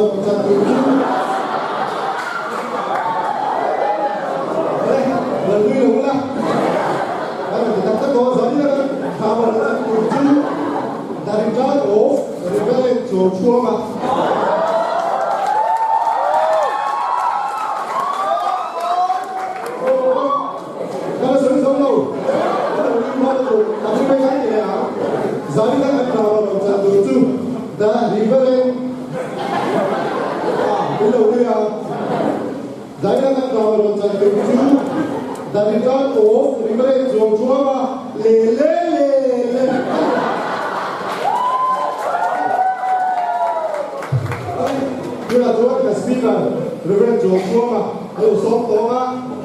rộng chân từ chú đây lần đi đúng không đây mình tập tất có giống như thảo luận chân từ chú tại vì cho ổ rồi cái chỗ chua mà the river below here. Diana Tower the return of river Joshua Lele. You are doing the speaker, Reverend Joshua, you saw Toma,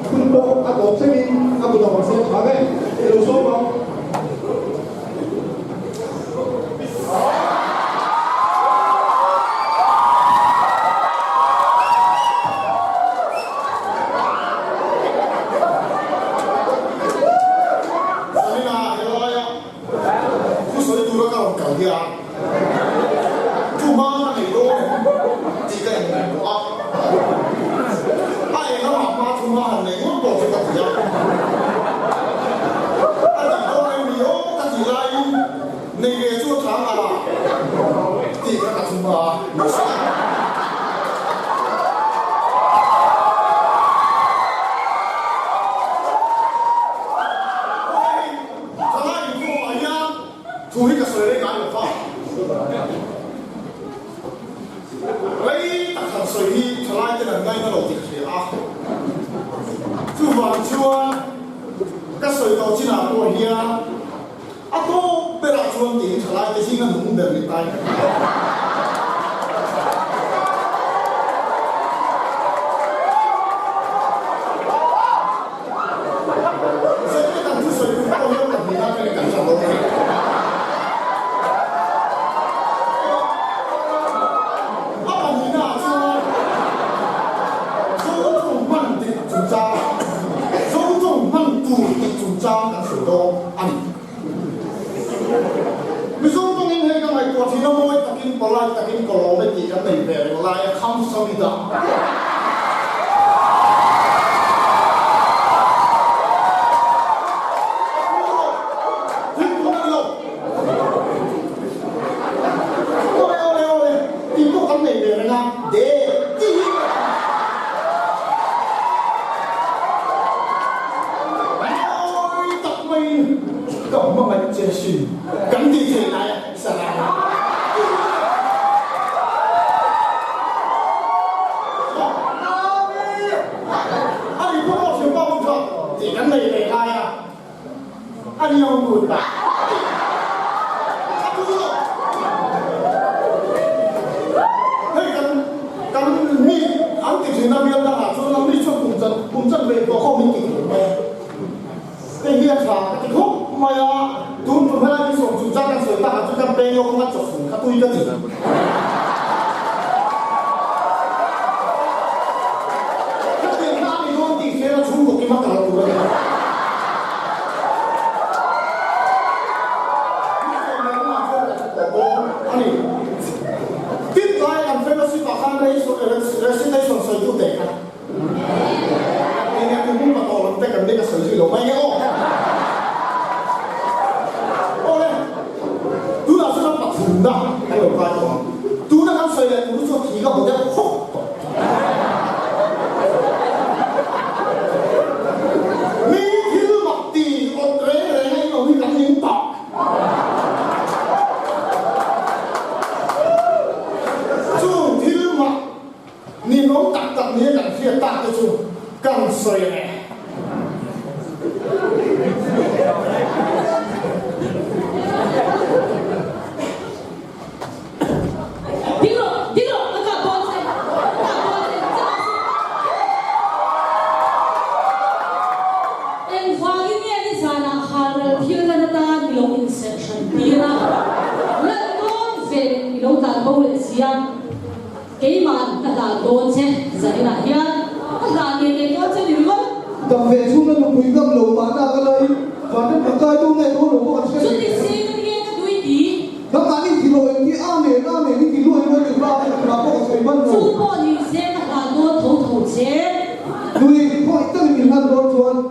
Kumbo, adopting, Abu Dhabi, you saw. Tầm về xuống lên một quý tâm lầu bán ra cái đây và đến cả cây tôi này tôi đủ có cái gì? Các bạn đi rồi thì đi thì luôn nó được bao nhiêu là có sai mất rồi chú bộ như thế là nó thấu chế lui thôi tất mình ăn đồ chuồn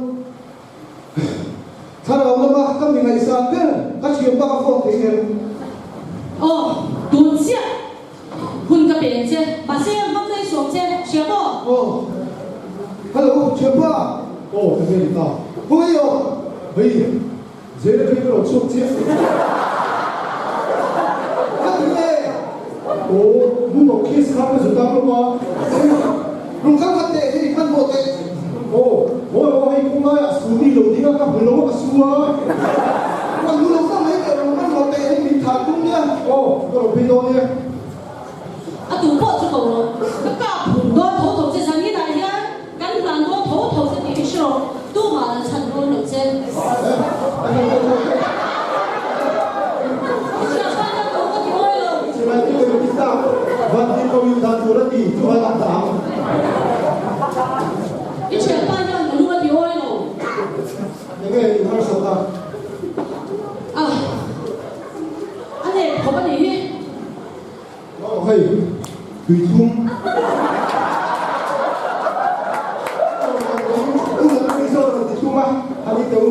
sao đâu mà các mình ngày sáng cái các chuyện bao phong thế này đúng chứ hun cái bên chứ bà xem không thấy xuống chứ xéo bộ hello chuyện ba thế này ta vui rồi bây giờ cái cái đồ chụp chiếc muốn một kiss khác với chúng ta luôn mà lúc các bạn tệ thì khăn bộ tệ ôi cũng nói là xuống đi đầu tiên các bạn lâu mà xuống còn lúc các mấy cái khăn bộ tệ thì mình thả cũng nhá cái đồ phi đô nhé đủ bộ cho cậu rồi các cả phun đó thấu chế sang như này nhá cái làm đó thấu chế thì cái số tu mà là thành luôn được chứ Saya itu kalau kita buat komunitas berarti cuma tak tahu. cái chuyện ba nhau là luôn thì ôi rồi Jadi harus tahu. anh này có vấn đề gì Hey, tùy thun. Bây giờ là tùy thun mà, anh đi đâu?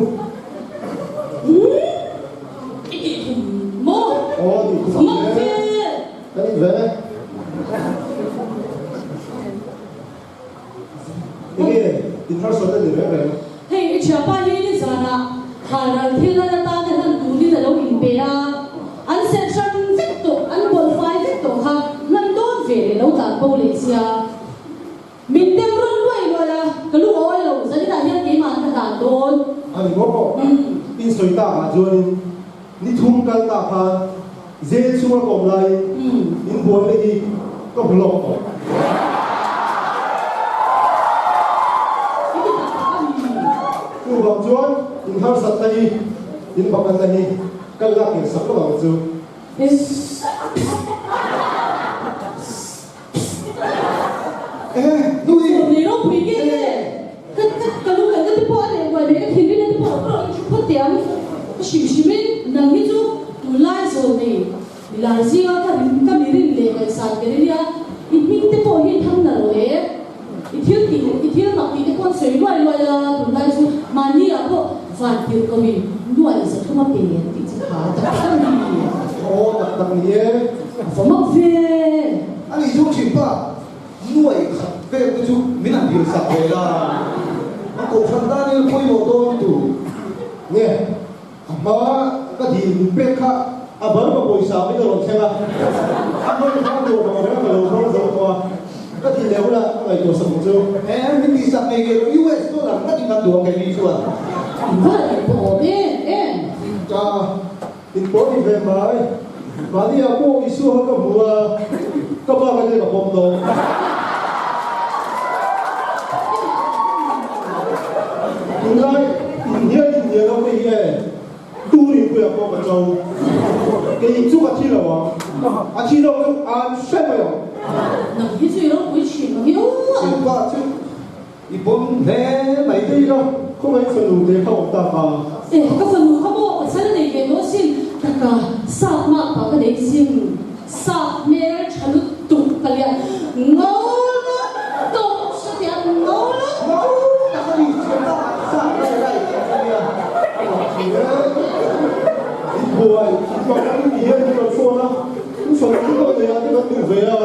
cái gì thùng mô Tùy thun. mô phê Anh đi về. Ini harus ada di mana? hey siapa ini sana kalau thiên là ta thì thằng tụi đi là đâu in về à anh sẽ sang tiếp tục anh buồn phai tiếp tục ha lần đó về để đâu cả Malaysia mình đem luôn rồi là cái lúc ôi rồi giờ đi đại hiện cái mà anh cả đồn Anh ngoko. In soi ta mà rồi ni thun kan ta ha. Dễ xuống còn lại. In buồn đi có blog. Vào chuan, in harus tadi, in bakan tadi, kalau lagi sakit vào chu. lui Để nó quỳ cái này cái lúc cái bộ này ngoài đấy cái thiên cái bộ nó có tiếng xíu mình nâng cái chú tụi lai rồi này là gì á cái miếng này cái sản cái này á mình cái bộ hiện thằng nào rồi ít thiếu mặc cái con sấy loài là tụi lai chú mà như là bộ phản tiêu của mình loài sẽ không mất tiền thì chỉ khá tập cái gì Tak ni. phải mất về anh đi chung chuyện ba nuôi về cái chú mình làm điều sạch về là anh cổ phần ta đi quay bộ tôi tụ Ni, mà cái gì biết khác, à bữa mà buổi sáng bây giờ làm xem à, anh nói không được mà cái đầu không được qua, cái gì nếu là ngày tuổi sống chưa, em mình đi sạch này cái US tôi làm cái gì làm được cái gì chưa vậy bộ bên em cha, in bố đi về mai, mà đi à bố đi xuống cái mùa, cái bao cái gì mà bom đồ. Chúng ta in nhớ đâu cái gì tu đi bữa có cái châu cái gì chú cái chi đâu à chi đâu à xem mà nằm cái gì đó quý chuyện mà hiểu chuyện ba chứ đi bốn thế mấy cái gì đâu không phải phần đủ để không ta mà các phần không bộ sẽ để về nó xin tất cả sao mà bảo cái đấy xin sao mẹ trả lúc tụt cái liền ngô tụt sao thì ngô ngấu cái gì chuyện ba sao cái này buổi còn những gì hơn còn xôn á sống chúng tôi thì cái tự về à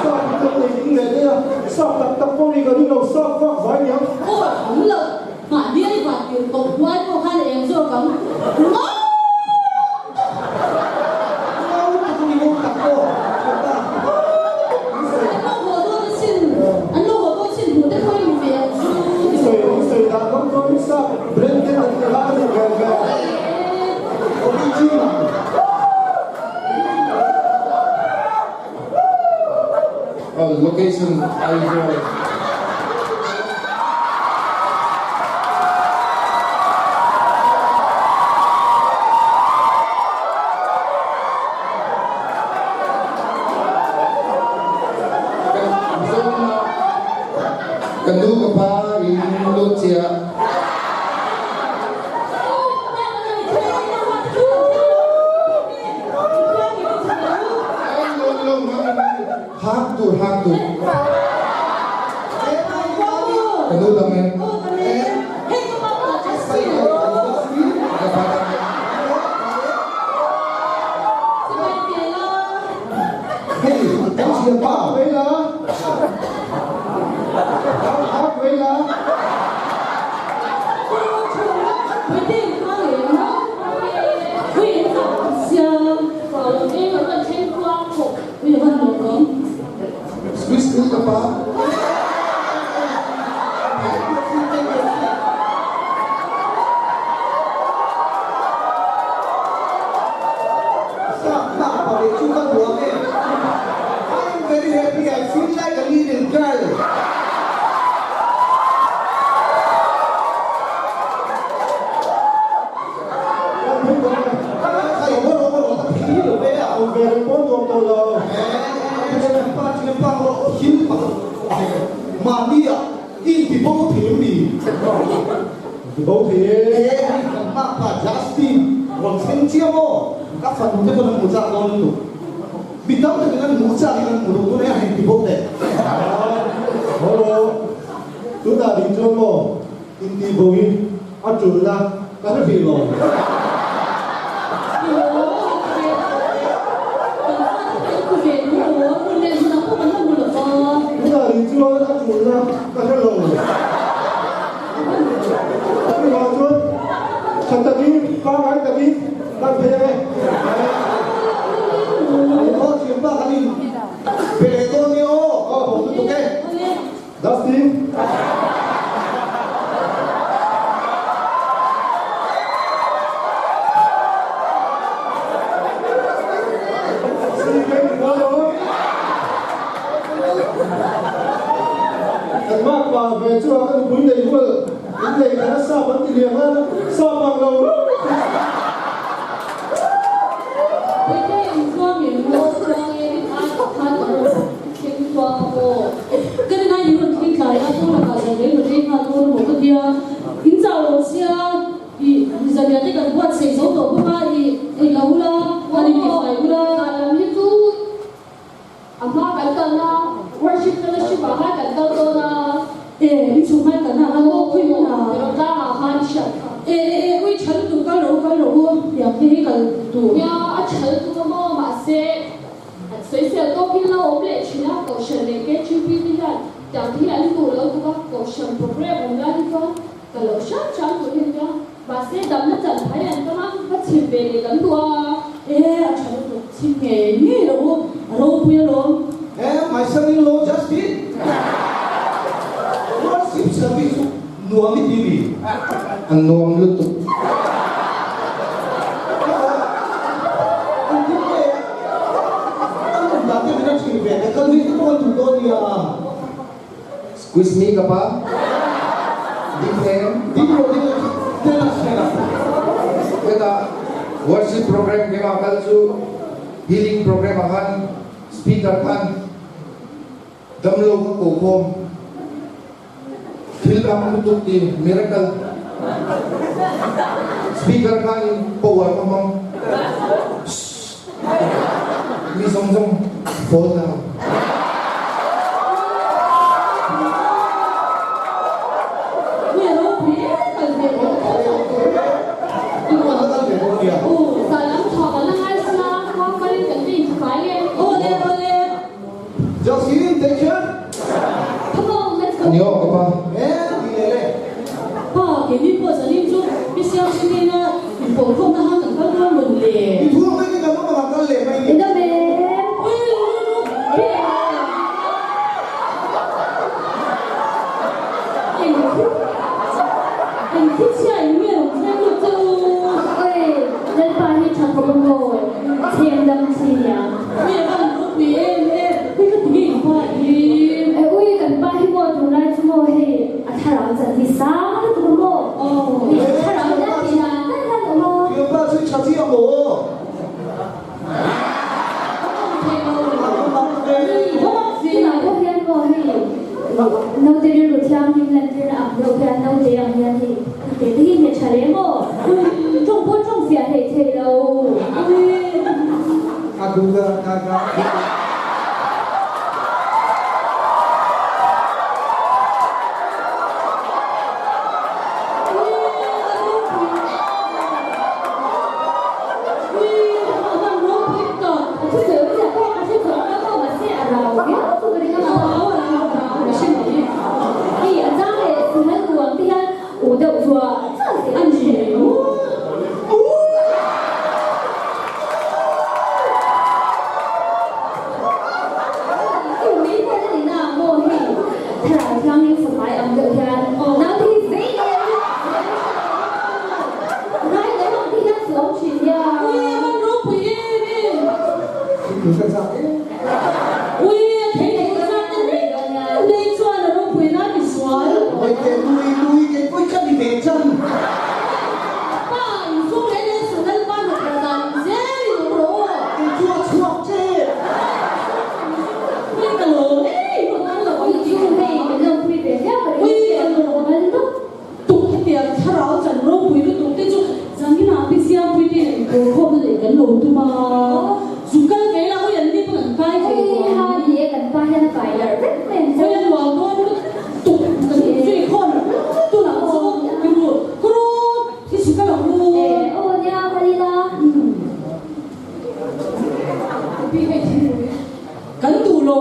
sao chúng tôi những người đấy à sao tập con đi cái đi đâu sao phát vài nhá ôi đúng là mà đi và tiền tổng quay của hai em rồi cấm ngô ngấu cái gì ngấu tập cô anh đâu có tôi xin một cái khơi một việc Sợi đã có sao bên cái này là cái gì location Asia. Kandu kapa Indonesia. tu. Ano naman? Hey, em siya pa. Vậy là hát vậy là quyết定他也能会长相，搞了这个乱天光火，我也问老公。 Squeeze me ka pa? I'm very happy. I feel like a little girl. Kayo mo ro pili be à. ông về đến bốn tuần tôi rồi. Mà đi à, in thì bố thiếu đi. Thì bố thì Mà Justin, còn xem chia mô, các phần của cái phần mũ dạng đó luôn. Bị tao thì cái mũ dạng cái mũ đồ này hành thì bố đấy. Hello, chúng ta đi chơi mò, in đi bồi, ăn chuột ra, cái nó gì rồi. Chúng ta đi chơi ăn chuột ra, cái nó lồi. Cái lồi chuột, chẳng ta đi, ba cái ta đi, làm thế này. Có chuyện ba cái gì? Về tôi đi ô, ok. Dustin, xin phép quá rồi. Anh bác vào về chưa cái bún đầy vừa, bún đầy là nó sao vẫn thì liền hơn, sao bằng đầu đó. cái này thì mình khi khai ra tôi là cả cái mình đi khai tôi một cái dia in dầu xia thì giờ này tất cả các sự sống của các bạn thì lâu la và đi phải la như chú amma kan kan na worship na shi ba ha kan kan to na đi chung mai cả na alo khui yo na da ha sha ôi chân tụ cái lỗ ya cái tụ ya a chal tu mo ma se sai se to kin la o ble china ko shen le ke chu bi ni la ta thi an tu lo tu ba ko shen program on ga ni ko ka lo sha cha tu hin ya ba se dam na chan phai an ka ma ba chim be le dam tu a chân tụ xin nghề như lỗ bây giờ My son-in-law Justin. Worship service nuami TV. Ang nuwang luto. Ang dati na sinabi, kalau itu bukan tutor dia. Squeeze me ka pa? Deep hand. Di ko tenas. Kita worship program kaya akal su healing program akan speaker kan damlo ko kom feel am tutuk di miracle speaker kan power mamam mi song song phone na bây giờ nó biết cần việc Itu adalah telepon dia. sa lam tho ka la hai sa ko ka rin kan din phai le Ole Justin, take care. come on let's go anyo ka pa Di lele. ha cái đi bữa giờ đi chút biết sao xin đi na phổ không ta hàng cần có mình lệ Itu lagi kamu mengamal le mai ni. ida be ôi anh thích chạy nhiều theo được chưa oi lên pa hi cha ko mo thiam dam chi ya bây giờ bạn lúc vì em cái gì phải đi ai ui kan pa hi mo tu lai chu mo he a thara chan ti sa tu mo oh thara ja ti na ta ta mo Dia pasti cari yang bawa. thì nào có phiên ngồi thì nấu tê rồi thiam thì lần thứ nào nấu phiên nấu tê ăn nha thì để thấy hiện trả lấy mo trong bữa trong phiền thì đâu Aku ga. ครั้งนี้ฝนอันเดียวกันน้ำที่เสียไรแต่บางทีนั่งสวมฉีดยา 喂，我老婆耶，你身上喂，睇你個衫，你穿了老婆哪裡穿？我嘅lui嘅杯真係地真。爸，你說你是那班的男仔，你懂不？你做錯啫，那個羅，我當了我已經係咁樣配備一個喂，我們都讀一點，他老整老婆都讀得住，咱們那邊先配點，我可能嚟緊路的嘛。如果給了我人哋不能改嘅喎。他也跟發現白人我人話講讀最可能都能做，比如嗰個啲時間用咯。你好，卡莉拉。必係聽會緊度咯。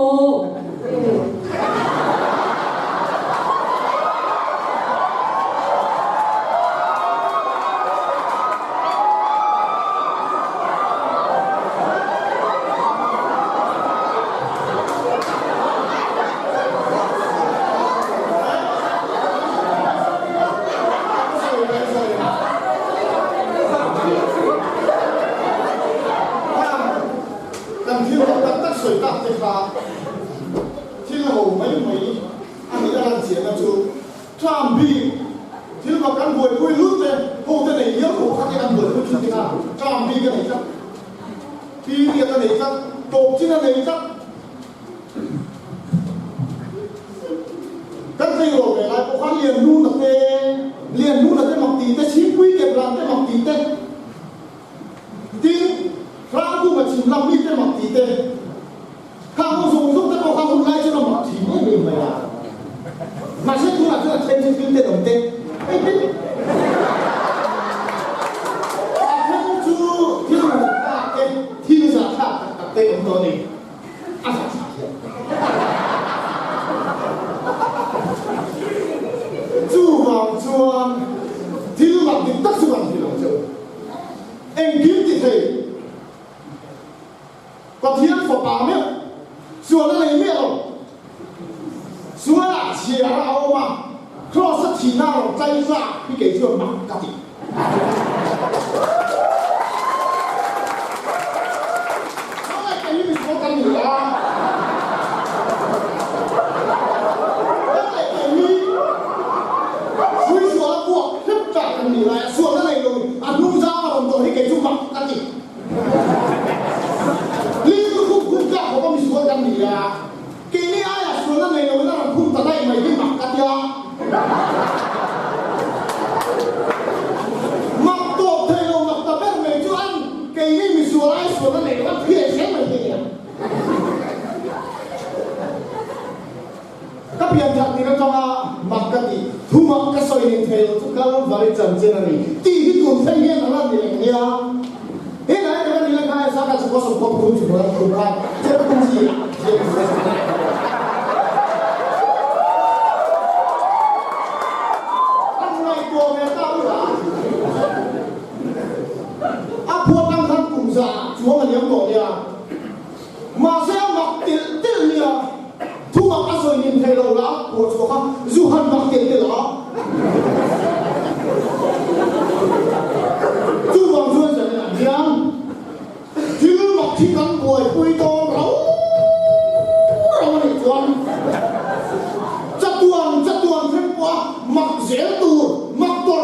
但天我得水得的話，天后美美，阿你一陣時就做參比，天我緊會配率嘅，好得嚟要好黑嘅緊會配出嘅啦，參比嘅嚟得，比嘅嚟得，獨佔嘅嚟得。跟住落嚟，我看練路那邊，練路那邊mặc地的，前規嘅爛的mặc地的，啲。พระผู้มาชิมลำมีดได้หมักตีเต้ข้าวส่งทุกท่านเอาข้าวคนไล่จะมาหมักตีไม่มีไม่ได้มาใช้ทุกอย่างที่เราใช้ที่ขึ้นเต้นเต้ไอ้พี่ท่านจูที่เราฆ่าเต้ที่เราจะฆ่าเต้ตัวนี้อาสาสาจูหวังจวนที่เราหมักตีตักสุวรรณที่เราเจอเอ็งกินติเต้把天佛把命，说那里面哦，说那钱啊嘛，可是天那种灾杀，你给这马家的。他来给你说给你啊，他来给你，谁说过是咋跟你来？说那里容啊，弄啥嘛，东西给这马家的。我ก็มีส่วนกันดีอ่ะกีนี่ไอ้ส่วนนั้นเลยเราต้องพูดแต่ได้ไม่ได้หมักกันยาหมักตัวเทโลหมักตะเบ็ดไม่จุอันกีนี่มีส่วนไอ้ส่วนนั้นเลยว่าเพี้ยเสียไม่เพี้ยก็เพียงจากนี้เราต้องหมักกันดีทุกหมักก็สวยในเทโลทุกการบริจาคเจนันนี่ตีที่ตัวเทียนนั่นเองเนี่ยเฮ้ยไหนเดี๋ยวนี้เราใครสักการะก็ส่งความรู้จุดนั้นคุณพระเจ้าคุณจีอ่ะเจ้าคุณจีทำไงตัวแม่ต้าหรืออ่ะพวกนั้นทำกลุ่มซาชัวร์มันยังต่อเนี่ยมาเสียมักติดเนี่ยทุกมักก็สวยนิ่มเทโลละปวดชัวร์จูฮันมักติดละจูวังชวนจะเนี่ยยังที่มักที่กันป่วยปุยโตเราไม่จวนจัดตัวเท่กว่ามักเสียตัวมักตัว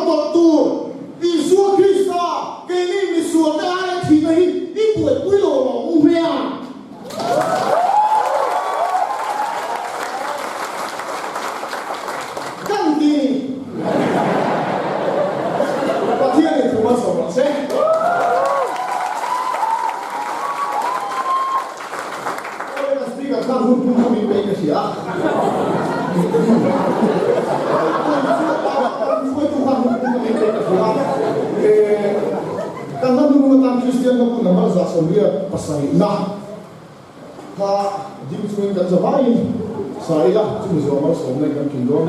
อีสัวคริสต์เกลี่มีส่วนได้ที่ไหนอีป่วยปุยโลหลงเมียตั้งดีประเทศนี้ถือว่าสมบูรณ์ใช่看不明白这些啊！刚刚我们当 Kristen 都不能把啥什么也不是那，他就说跟着反应，啥呀？就是我们说那个挺多的。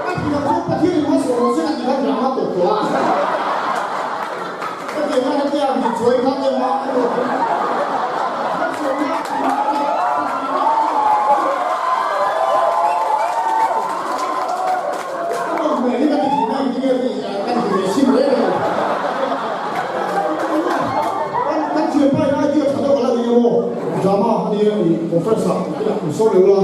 那你要说不听我说，现在你看讲话多多啊！这样子追他的话，每一个地方一个跟住新嚟嘅。跟住拜拉啲嘅查到我啦，你有冇？唔錯嘛？你我分手，唔收了啦。